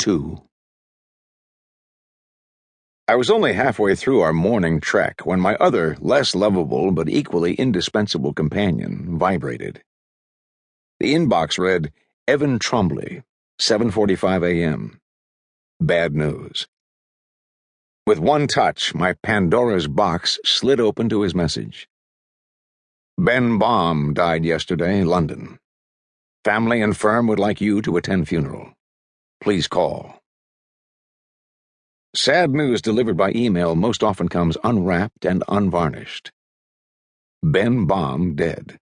2. I was only halfway through our morning trek when my other, less lovable but equally indispensable companion vibrated. The inbox read, Evan Trombley, 7:45 a.m. Bad news. With one touch, my Pandora's box slid open to his message. Ben Baum died yesterday, London. Family and firm would like you to attend funeral. Please call. Sad news delivered by email most often comes unwrapped and unvarnished. Ben Baum dead.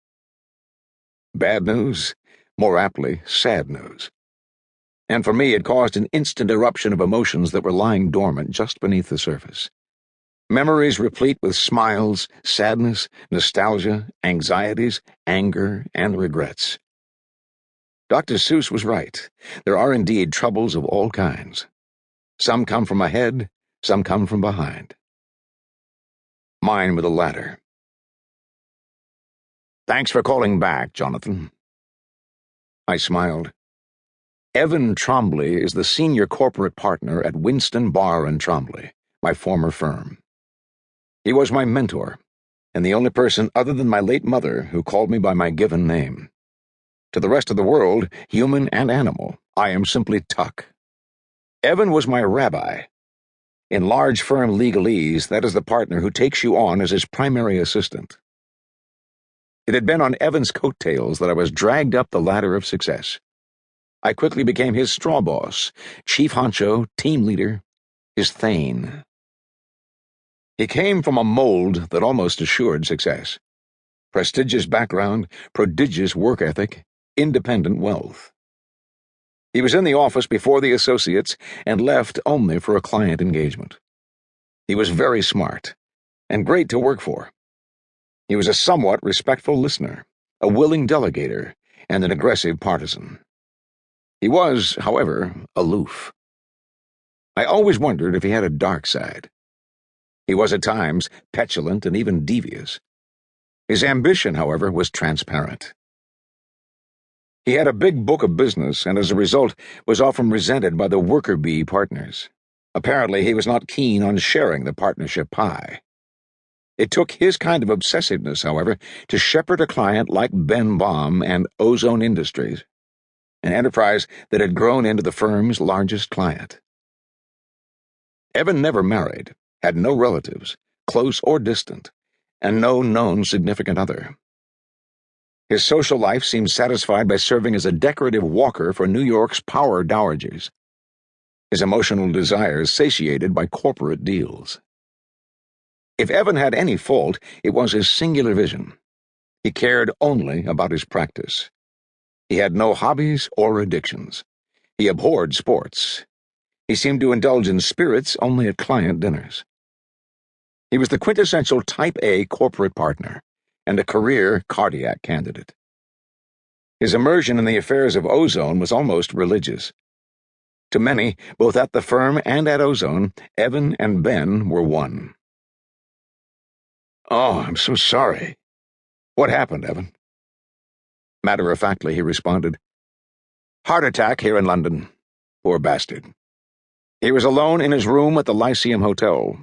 Bad news, more aptly, sad news. And for me, it caused an instant eruption of emotions that were lying dormant just beneath the surface. Memories replete with smiles, sadness, nostalgia, anxieties, anger, and regrets. Dr. Seuss was right. There are indeed troubles of all kinds. Some come from ahead, some come from behind. Mine were the latter. Thanks for calling back, Jonathan. I smiled. Evan Trombley is the senior corporate partner at Winston Barr & Trombley, my former firm. He was my mentor, and the only person other than my late mother who called me by my given name. To the rest of the world, human and animal, I am simply Tuck. Evan was my rabbi. In large firm legalese, that is the partner who takes you on as his primary assistant. It had been on Evan's coattails that I was dragged up the ladder of success. I quickly became his straw boss, chief honcho, team leader, his thane. He came from a mold that almost assured success. Prestigious background, prodigious work ethic, independent wealth. He was in the office before the associates and left only for a client engagement. He was very smart and great to work for. He was a somewhat respectful listener, a willing delegator, and an aggressive partisan. He was, however, aloof. I always wondered if he had a dark side. He was at times petulant and even devious. His ambition, however, was transparent. He had a big book of business and as a result was often resented by the worker bee partners. Apparently he was not keen on sharing the partnership pie. It took his kind of obsessiveness, however, to shepherd a client like Ben Baum and Ozone Industries, an enterprise that had grown into the firm's largest client. Evan never married, had no relatives, close or distant, and no known significant other. His social life seemed satisfied by serving as a decorative walker for New York's power dowagers. His emotional desires satiated by corporate deals. If Evan had any fault, it was his singular vision. He cared only about his practice. He had no hobbies or addictions. He abhorred sports. He seemed to indulge in spirits only at client dinners. He was the quintessential Type A corporate partner and a career cardiac candidate. His immersion in the affairs of Ozone was almost religious. To many, both at the firm and at Ozone, Evan and Ben were one. "Oh, I'm so sorry. What happened, Evan?" Matter-of-factly, he responded, "Heart attack here in London. Poor bastard." He was alone in his room at the Lyceum Hotel.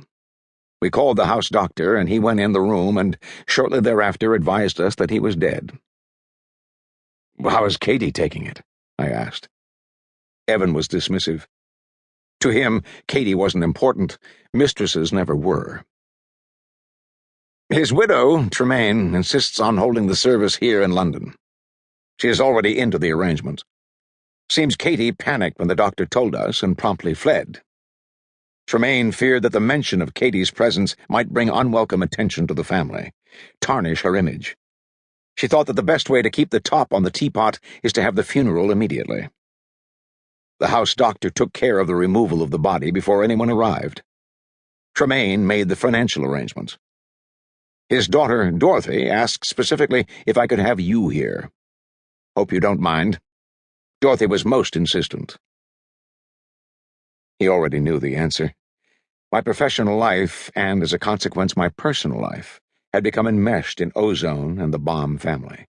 We called the house doctor, and he went in the room and shortly thereafter advised us that he was dead. "How is Katie taking it?" I asked. Evan was dismissive. To him, Katie wasn't important. Mistresses never were. His widow, Tremaine, insists on holding the service here in London. She is already into the arrangement. Seems Katie panicked when the doctor told us and promptly fled. Tremaine feared that the mention of Katie's presence might bring unwelcome attention to the family, tarnish her image. She thought that the best way to keep the top on the teapot is to have the funeral immediately. The house doctor took care of the removal of the body before anyone arrived. Tremaine made the financial arrangements. His daughter, Dorothy, asked specifically if I could have you here. Hope you don't mind. Dorothy was most insistent. He already knew the answer. My professional life, and as a consequence my personal life, had become enmeshed in Ozone and the Baum family.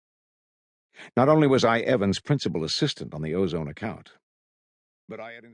Not only was I Evan's principal assistant on the Ozone account, but I had